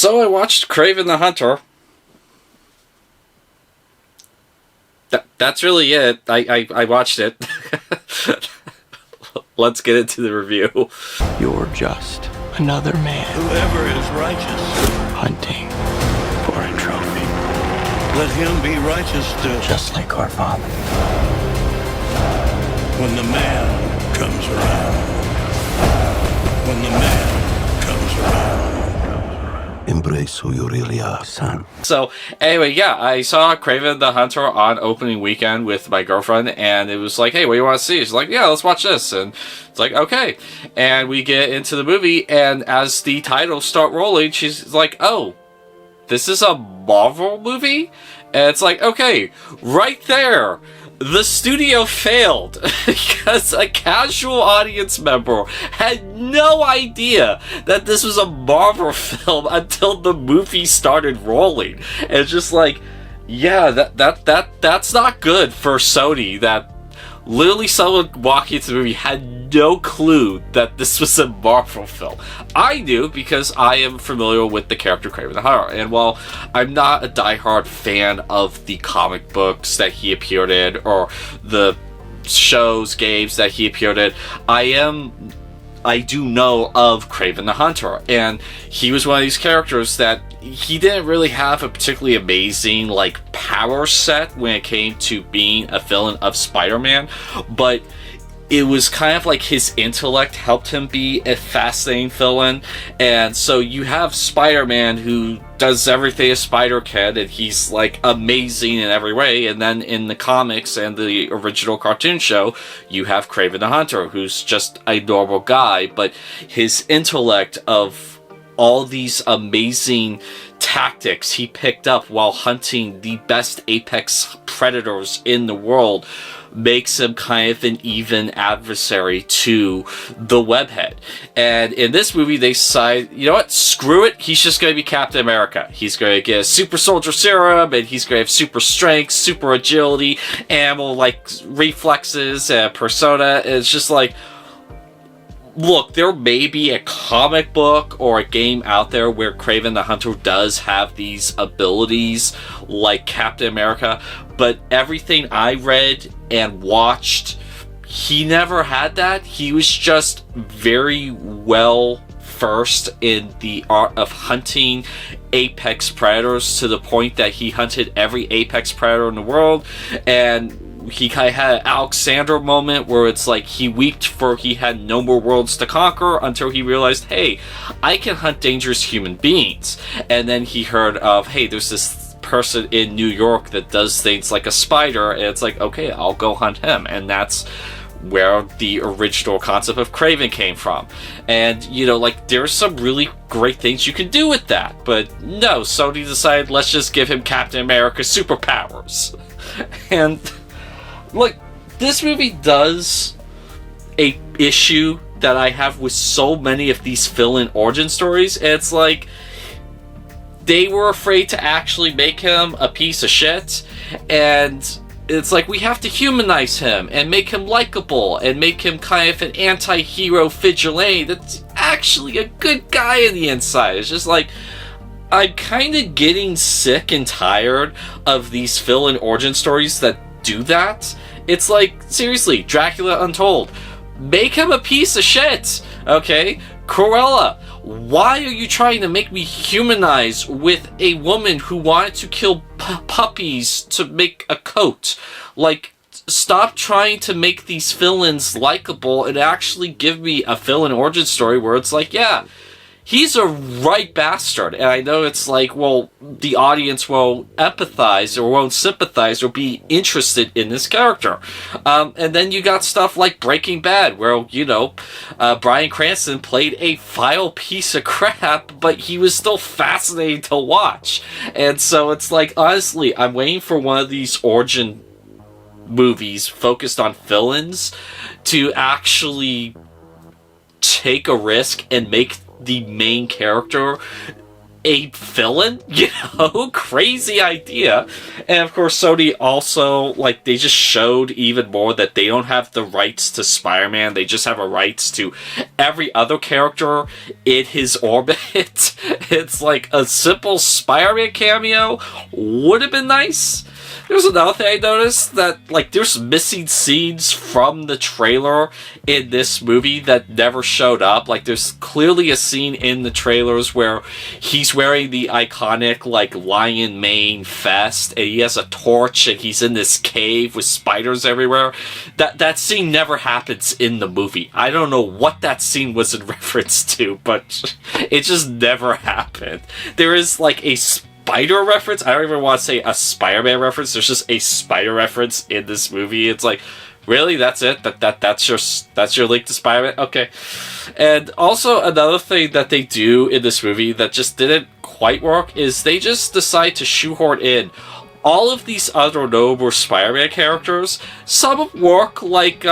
So I watched Kraven the Hunter. That's really it. I watched it. Let's get into the review. You're just another man. Whoever is righteous, Hunting for a trophy. let him be righteous still. Just like our father. When the man comes around. When the man comes around. Embrace who you really are, son. So, anyway, yeah, I saw Kraven the Hunter on opening weekend with my girlfriend, and it was like, hey, what do you want to see? She's like, yeah, let's watch this. And it's like, okay. And we get into the movie, and as the titles start rolling, she's like, oh, this is a Marvel movie? And it's like, okay, right there. The studio failed because a casual audience member had no idea that this was a Marvel film until the movie started rolling. And it's just like, yeah, that's not good for Sony. That literally someone walking into the movie had no clue that this was a Marvel film. I knew because I am familiar with the character Kraven the Hunter, and while I'm not a diehard fan of the comic books that he appeared in or the shows, games that he appeared in, I do know of Kraven the Hunter, and he was one of these characters that he didn't really have a particularly amazing power set when it came to being a villain of Spider-Man, but it was kind of like his intellect helped him be a fascinating villain. And so you have Spider-Man, who does everything a spider can, and he's amazing in every way. And then in the comics and the original cartoon show, you have Kraven the Hunter, who's just a normal guy, but his intellect of all these amazing tactics he picked up while hunting the best apex predators in the world makes him kind of an even adversary to the Webhead. And in this movie, they decide, you know what, screw it, he's just going to be Captain America. He's going to get a super soldier serum, and he's going to have super strength, super agility, animal-like reflexes, and persona. And it's just like, look, there may be a comic book or a game out there where Kraven the Hunter does have these abilities like Captain America, but everything I read and watched, he never had that. He was just very well versed in the art of hunting apex predators to the point that he hunted every apex predator in the world. And he kind of had an Alexander moment where it's like he weeped for he had no more worlds to conquer until he realized, hey, I can hunt dangerous human beings. And then he heard of, hey, there's this person in New York that does things like a spider, and it's like, okay, I'll go hunt him. And that's where the original concept of Kraven came from. And, there's some really great things you can do with that. But no, Sony decided, let's just give him Captain America superpowers. And this movie does a issue that I have with so many of these villain origin stories. And it's like, they were afraid to actually make him a piece of shit, and it's like, we have to humanize him and make him likable and make him kind of an anti-hero vigilante that's actually a good guy in the inside. It's just like, I'm kind of getting sick and tired of these villain origin stories that do that. It's like, seriously, Dracula Untold, make him a piece of shit, okay? Cruella, why are you trying to make me humanize with a woman who wanted to kill puppies to make a coat? Stop trying to make these villains likable and actually give me a villain origin story where it's like, yeah, he's a right bastard. And I know it's like, well, the audience won't empathize or won't sympathize or be interested in this character. And then you got stuff like Breaking Bad, where, Bryan Cranston played a vile piece of crap, but he was still fascinating to watch. And so it's like, honestly, I'm waiting for one of these origin movies focused on villains to actually take a risk and make the main character a villain, you know? Crazy idea. And of course, Sony also, like, they just showed even more that they don't have the rights to Spider-Man. They just have a rights to every other character in his orbit. It's like a simple Spider-Man cameo would have been nice. There's another thing I noticed, that, like, there's missing scenes from the trailer in this movie that never showed up. Like, there's clearly a scene in the trailers where he's wearing the iconic, like, lion mane vest, and he has a torch, and he's in this cave with spiders everywhere. That scene never happens in the movie. I don't know what that scene was in reference to, but it just never happened. There is, like, a spider reference. I don't even want to say a Spider-Man reference. There's just a spider reference in this movie. It's like, really? That's it? That's your link to Spider-Man? Okay. And also another thing that they do in this movie that just didn't quite work is they just decide to shoehorn in all of these other notable Spider-Man characters. Some work, like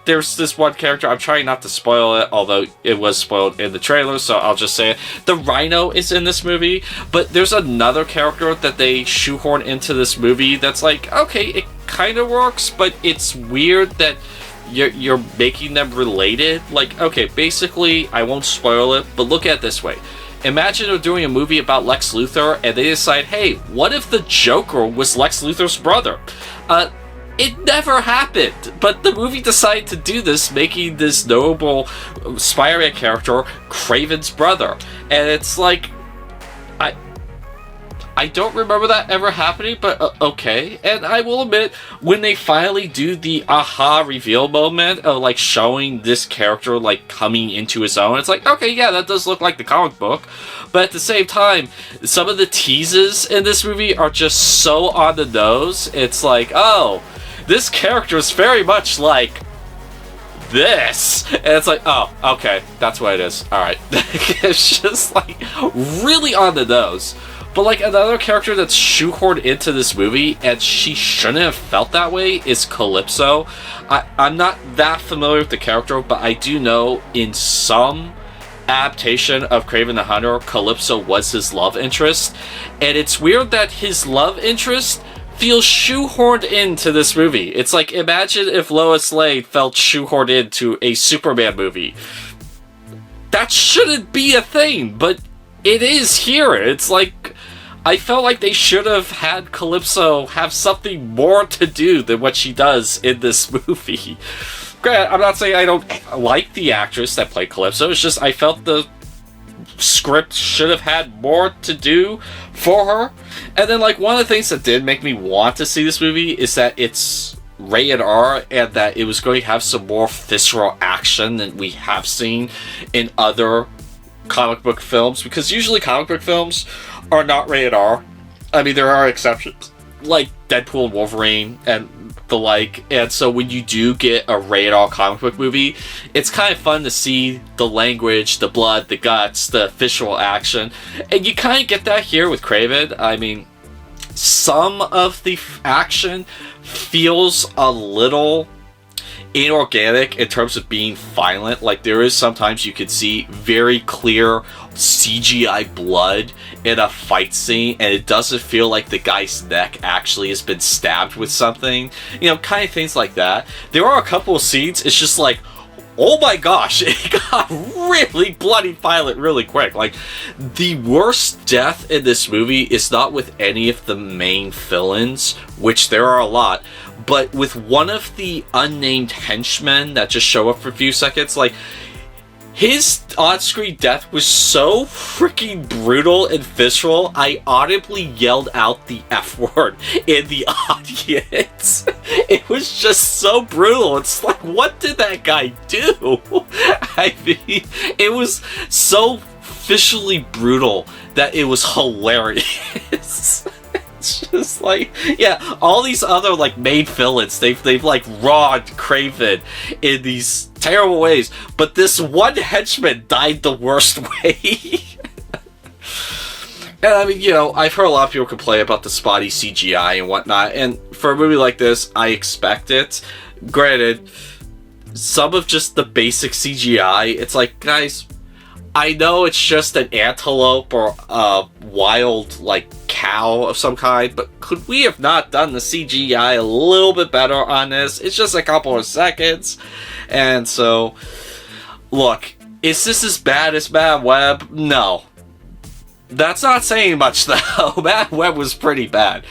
there's this one character, I'm trying not to spoil it, although it was spoiled in the trailer, so I'll just say it. The Rhino is in this movie, but there's another character that they shoehorn into this movie that's like, okay, it kind of works, but it's weird that you're making them related. Like, okay, basically, I won't spoil it, but look at it this way. Imagine they're doing a movie about Lex Luthor, and they decide, hey, what if the Joker was Lex Luthor's brother? It never happened, but the movie decided to do this, making this notable Spider-Man character Kraven's brother. And it's like, I don't remember that ever happening, but okay. And I will admit, when they finally do the aha reveal moment of, like, showing this character, like, coming into his own, it's like, okay, yeah, that does look like the comic book. But at the same time, some of the teases in this movie are just so on the nose. It's like, oh, this character is very much like this. And it's like, oh, okay, that's what it is. Alright. It's just, like, really on the nose. But, like, another character that's shoehorned into this movie, and she shouldn't have felt that way, is Calypso. I'm not that familiar with the character, but I do know in some adaptation of Kraven the Hunter, Calypso was his love interest. And it's weird that his love interest feels shoehorned into this movie. It's like, imagine if Lois Lane felt shoehorned into a Superman movie. That shouldn't be a thing, but it is here. It's like, I felt like they should have had Calypso have something more to do than what she does in this movie. Granted, I'm not saying I don't like the actress that played Calypso, it's just I felt the script should have had more to do for her. And then, like, one of the things that did make me want to see this movie is that it's rated R, and that it was going to have some more visceral action than we have seen in other comic book films, because usually comic book films are not rated R. I mean, there are exceptions, like Deadpool and Wolverine and the like, and so when you do get a rated R comic book movie, it's kind of fun to see the language, the blood, the guts, the visual action, and you kind of get that here with Kraven. I mean, some of the action feels a little inorganic in terms of being violent. Like, there is sometimes you could see very clear CGI blood in a fight scene, and it doesn't feel like the guy's neck actually has been stabbed with something. You know, kind of things like that. There are a couple of scenes, it's just like, oh my gosh, it got really bloody violent really quick. Like, the worst death in this movie is not with any of the main villains, which there are a lot, but with one of the unnamed henchmen that just show up for a few seconds. Like, his on-screen death was so freaking brutal and visceral, I audibly yelled out the F word in the audience. It was just so brutal. It's like, what did that guy do? I mean, it was so visually brutal that it was hilarious. It's just like, yeah, all these other, like, main villains, they've like rawed Kraven in these terrible ways, but this one henchman died the worst way. And I mean, you know, I've heard a lot of people complain about the spotty CGI and whatnot, and for a movie like this, I expect it. Granted, some of just the basic CGI, it's like, guys, I know it's just an antelope or a wild, like, cow of some kind, but could we have not done the CGI a little bit better on this? It's just a couple of seconds. And so, look, is this as bad as Mad Web? No. That's not saying much, though. Mad Web was pretty bad.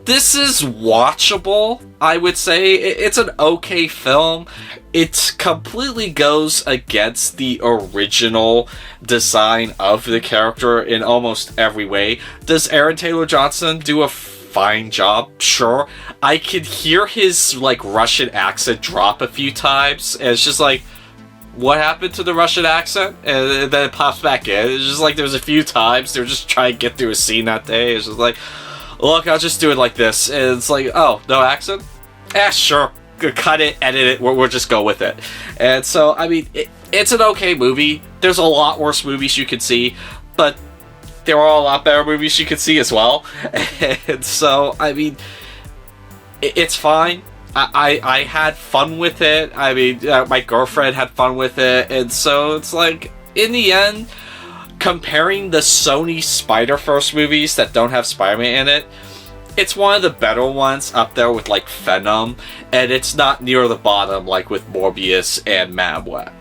This is watchable, I would say. It's an okay film. It completely goes against the original design of the character in almost every way. Does Aaron Taylor Johnson do a fine job? Sure. I could hear his, like, Russian accent drop a few times, and it's just like, what happened to the Russian accent? And then it pops back in. It's just like there was a few times they were just trying to get through a scene that day. It's just like, look, I'll just do it like this. And it's like, oh, no accent? Sure. Cut it, edit it, we'll just go with it. And so, I mean, it's an okay movie. There's a lot worse movies you could see, but there are a lot better movies you could see as well. And so, I mean, it's fine. I had fun with it. I mean, my girlfriend had fun with it. And so, it's like, in the end, comparing the Sony Spider-verse movies that don't have Spider-Man in it, it's one of the better ones up there with, like, Venom, and it's not near the bottom like with Morbius and Mad Web.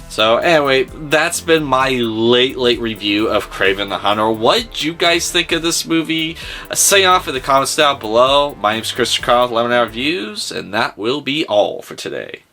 So anyway, that's been my late review of Kraven the Hunter. What did you guys think of this movie? Say off in the comments down below. My name's Christopher Carl with 11 Hour Reviews, and that will be all for today.